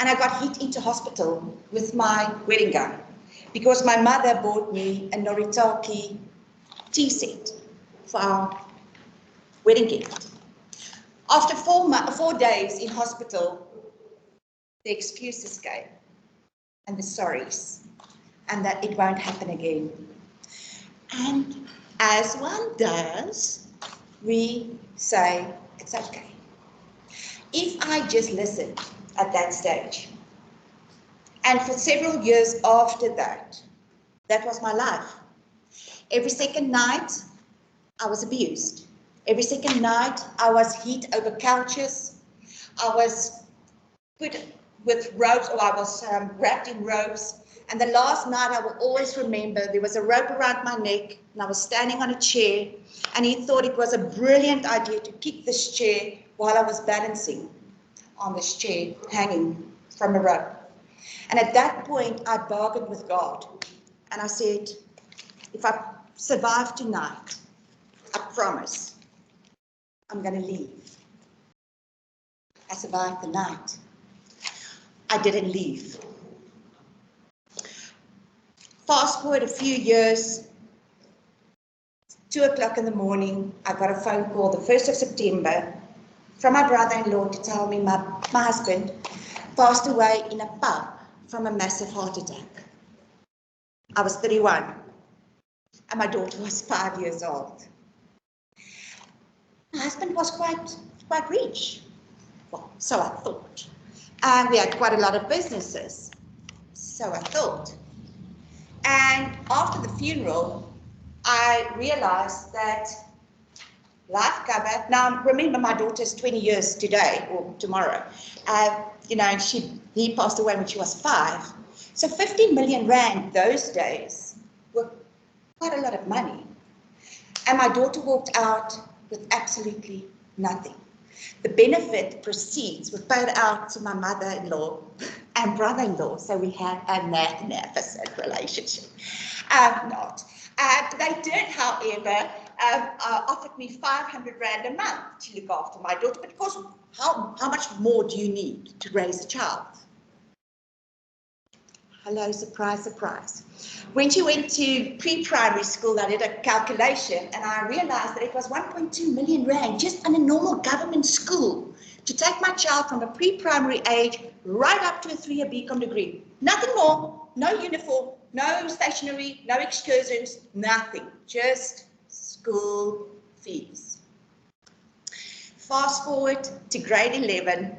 And I got hit into hospital with my wedding gown because my mother bought me a Noritake tea set for our wedding gift. After 4 days in hospital, the excuses came and the sorries, and that it won't happen again. And as one does, we say, it's okay. If I just listened at that stage, and for several years after that, that was my life. Every second night, I was abused. Every second night, I was hit over couches. I was put with ropes, or I was wrapped in ropes. And the last night, I will always remember, there was a rope around my neck, and I was standing on a chair, and he thought it was a brilliant idea to kick this chair while I was balancing on this chair, hanging from a rope. And at that point, I bargained with God, and I said, if I survive tonight, I promise I'm going to leave. I survived the night. I didn't leave. Fast forward a few years, 2 o'clock in the morning, I got a phone call the 1st of September from my brother-in-law to tell me my husband passed away in a pub from a massive heart attack. I was 31, and my daughter was 5 years old. My husband was quite rich. Well, so I thought. And we had quite a lot of businesses. So I thought. And after the funeral, I realized that life cover, now remember my daughter's 20 years today or tomorrow, and he passed away when she was 5. So 50 million rand those days were quite a lot of money. And my daughter walked out with absolutely nothing. The benefit proceeds were paid out to my mother-in-law and brother-in-law, so we had a magnificent relationship. They did, however, offered me 500 rand a month to look after my daughter, but of course, how much more do you need to raise a child? Hello, surprise, surprise. When she went to pre-primary school, I did a calculation and I realized that it was 1.2 million rand just on a normal government school to take my child from a pre-primary age right up to a 3-year BCom degree. Nothing more, no uniform, no stationery, no excursions, nothing, just school fees. Fast forward to grade 11.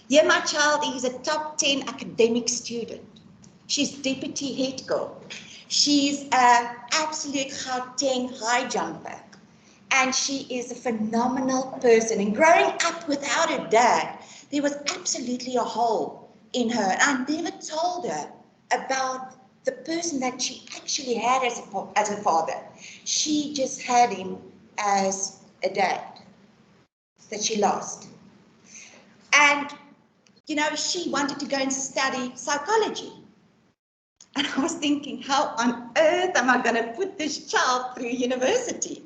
Here my child is a top 10 academic student. She's deputy head girl. She's an absolute Gauteng high jumper. And she is a phenomenal person. And growing up without her dad, there was absolutely a hole in her. I never told her about the person that she actually had as a father. She just had him as a dad that she lost. And, you know, she wanted to go and study psychology. And I was thinking, how on earth am I going to put this child through university?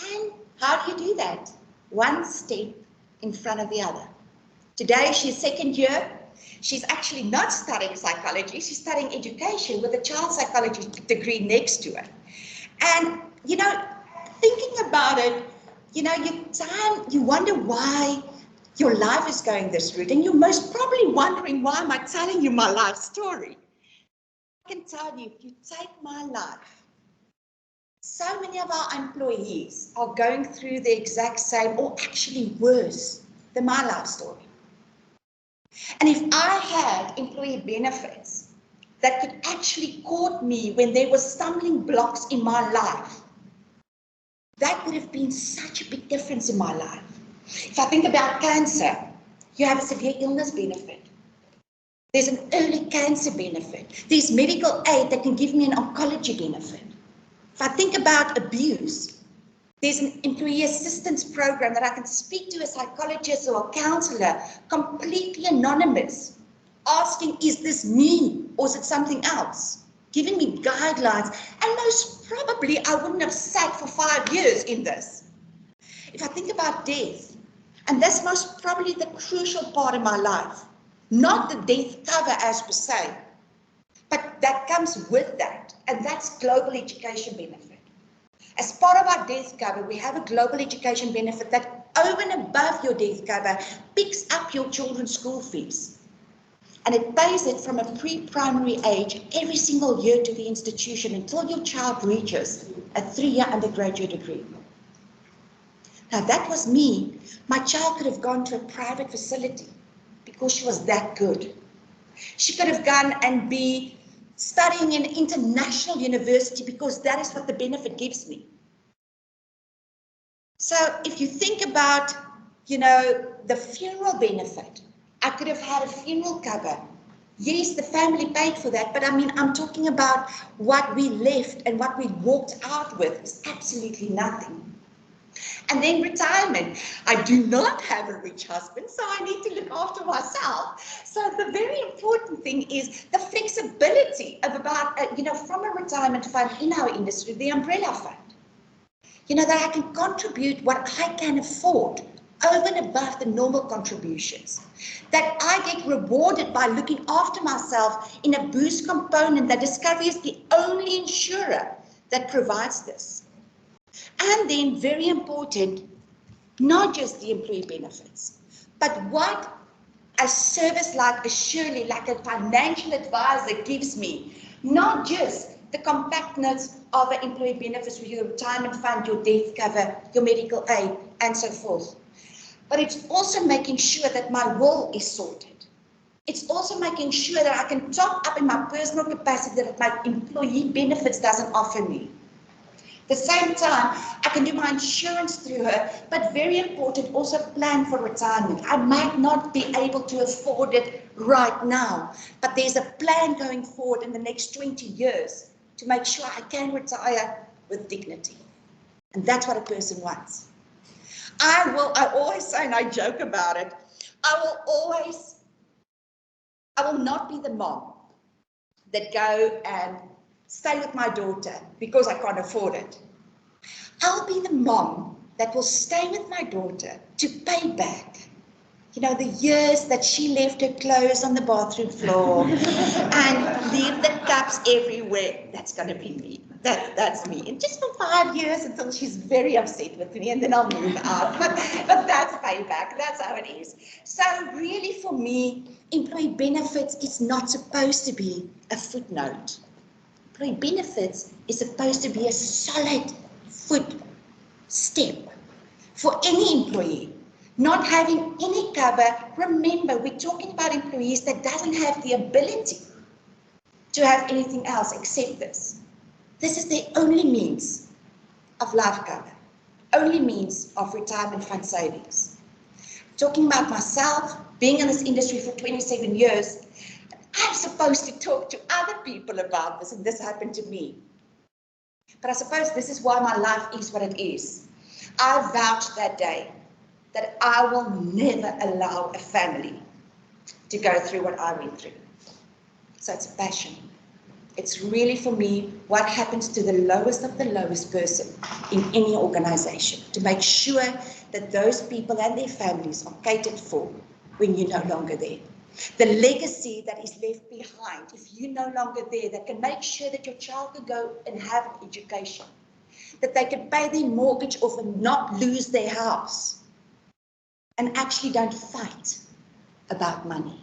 And how do you do that? One step in front of the other. Today, she's second year. She's actually not studying psychology. She's studying education with a child psychology degree next to her. And, you know, thinking about it, you know, you wonder why your life is going this route. And you're most probably wondering, why am I telling you my life story? I can tell you, if you take my life, so many of our employees are going through the exact same, or actually worse than my life story. And if I had employee benefits that could actually court me when there were stumbling blocks in my life, that would have been such a big difference in my life. If I think about cancer, you have a severe illness benefit. There's an early cancer benefit. There's medical aid that can give me an oncology benefit. If I think about abuse, there's an employee assistance program that I can speak to a psychologist or a counselor, completely anonymous, asking, is this me or is it something else? Giving me guidelines, and most probably I wouldn't have sat for 5 years in this. If I think about death, and that's most probably the crucial part of my life, not the death cover as per se, but that comes with that, and that's global education benefit. As part of our death cover, we have a global education benefit that over and above your death cover picks up your children's school fees. And it pays it from a pre-primary age every single year to the institution until your child reaches a 3-year undergraduate degree. Now that was me. My child could have gone to a private facility because she was that good. She could have gone and be studying in an international university because that is what the benefit gives me. So if you think about, you know, the funeral benefit, I could have had a funeral cover. Yes, the family paid for that, but I mean, I'm talking about what we left and what we walked out with is absolutely nothing. And then retirement. I do not have a rich husband, so I need to look after myself. So the very important thing is the flexibility of about, you know, from a retirement fund in our industry, the umbrella fund. You know, that I can contribute what I can afford over and above the normal contributions. That I get rewarded by looking after myself in a boost component that Discovery is the only insurer that provides this. And then, very important, not just the employee benefits, but what a service like a Shirley, like a financial advisor gives me, not just the compactness of the employee benefits with your retirement fund, your death cover, your medical aid, and so forth. But it's also making sure that my will is sorted. It's also making sure that I can top up in my personal capacity that my employee benefits doesn't offer me. At the same time, I can do my insurance through her, but very important, also plan for retirement. I might not be able to afford it right now, but there's a plan going forward in the next 20 years to make sure I can retire with dignity. And that's what a person wants. I always say, and I joke about it, I will not be the mom that go and stay with my daughter because I can't afford it. I'll be the mom that will stay with my daughter to pay back, you know, the years that she left her clothes on the bathroom floor and leave the cups everywhere. That's going to be me. That's me. And just for 5 years until she's very upset with me, and then I'll move out. But that's payback. That's how it is. So really for me, employee benefits is not supposed to be a footnote. Employee benefits is supposed to be a solid footstep for any employee. Not having any cover, remember, we're talking about employees that doesn't have the ability to have anything else except this. This is their only means of life cover, only means of retirement fund savings. Talking about myself, being in this industry for 27 years, I have supposed to talk to other people about this, and this happened to me. But I suppose this is why my life is what it is. I vowed that day that I will never allow a family to go through what I went through. So it's a passion. It's really, for me, what happens to the lowest of the lowest person in any organization, to make sure that those people and their families are catered for when you're no longer there. The legacy that is left behind, if you're no longer there, that can make sure that your child can go and have an education, that they can pay their mortgage off and not lose their house, and actually don't fight about money.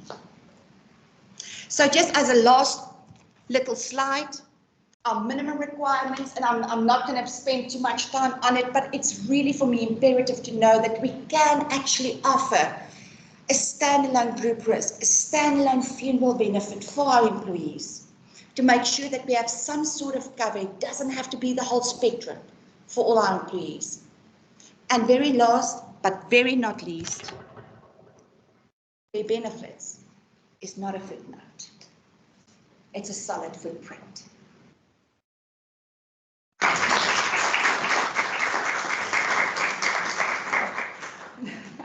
So just as a last little slide, our minimum requirements, and I'm not going to spend too much time on it, but it's really for me imperative to know that we can actually offer a standalone group risk, a standalone funeral benefit for our employees, to make sure that we have some sort of cover. It doesn't have to be the whole spectrum for all our employees. And very last, but very not least, their benefits is not a footnote. It's a solid footprint.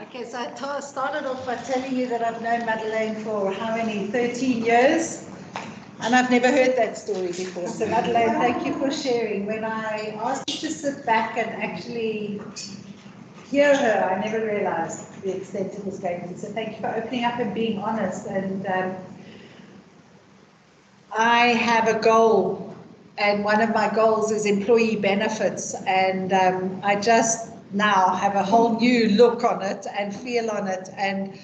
Okay, so I started off by telling you that I've known Madelaine for how many, 13 years? And I've never heard that story before. So Madelaine, thank you for sharing. When I asked you to sit back and actually hear her, I never realized the extent it was going to. So thank you for opening up and being honest. And I have a goal, and one of my goals is employee benefits. And I just now have a whole new look on it and feel on it. And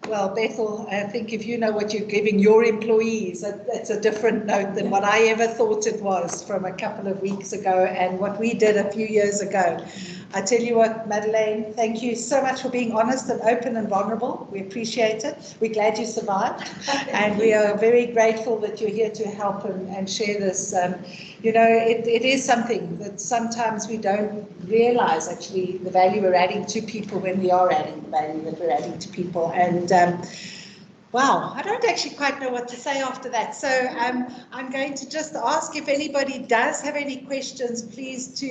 well, Bethel, I think if you know what you're giving your employees, it's a different note than what I ever thought it was from a couple of weeks ago and what we did a few years ago. I tell you what, Madelaine, thank you so much for being honest and open and vulnerable. We appreciate it. We're glad you survived. And we are very grateful that you're here to help and share this. You know, it is something that sometimes we don't realize, actually, the value we're adding to people when we are adding the value that we're adding to people. And wow, I don't actually quite know what to say after that. So I'm going to just ask if anybody does have any questions, please to,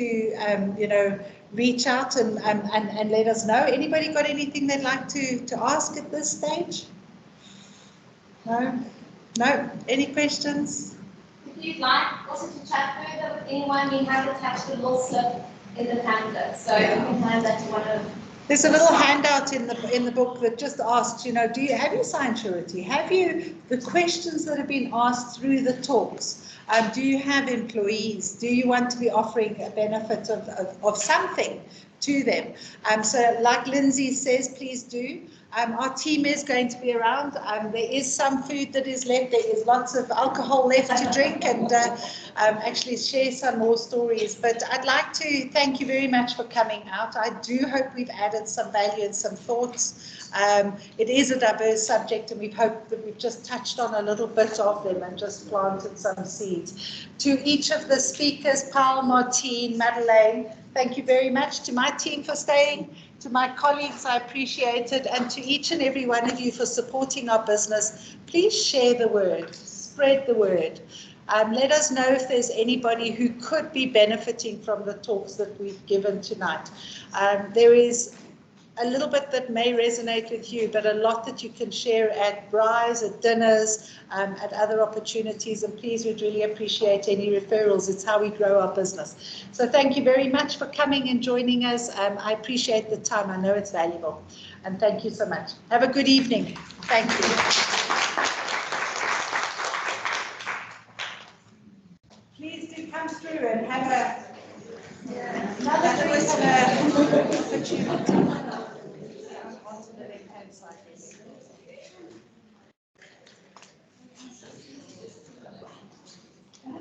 you know, reach out and let us know. Anybody got anything they'd like to ask at this stage? No? No? Any questions? If you'd like also to chat further with anyone, we have attached a little slip in the pamphlet, so you can hand that to one of. There's a little handout in the book that just asks, you know, have you signed surety? Have you, the questions that have been asked through the talks, do you have employees? Do you want to be offering a benefit of something to them? So like Lindsay says, please do. Our team is going to be around. There is some food that is left. There is lots of alcohol left to drink and actually share some more stories. But I'd like to thank you very much for coming out. I do hope we've added some value and some thoughts. It is a diverse subject and we hope that we've just touched on a little bit of them and just planted some seeds. To each of the speakers, Paul, Marteen, Madelaine, thank you very much. To my team for staying. To my colleagues, I appreciate it, and to each and every one of you for supporting our business. Please share the word, spread the word. Let us know if there's anybody who could be benefiting from the talks that we've given tonight. There is a little bit that may resonate with you, but a lot that you can share at braais, at dinners, at other opportunities. And please, we'd really appreciate any referrals. It's how we grow our business. So thank you very much for coming and joining us. I appreciate the time. I know it's valuable. And thank you so much. Have a good evening. Thank you. Please do come through and have another opportunity. On to the left-hand side.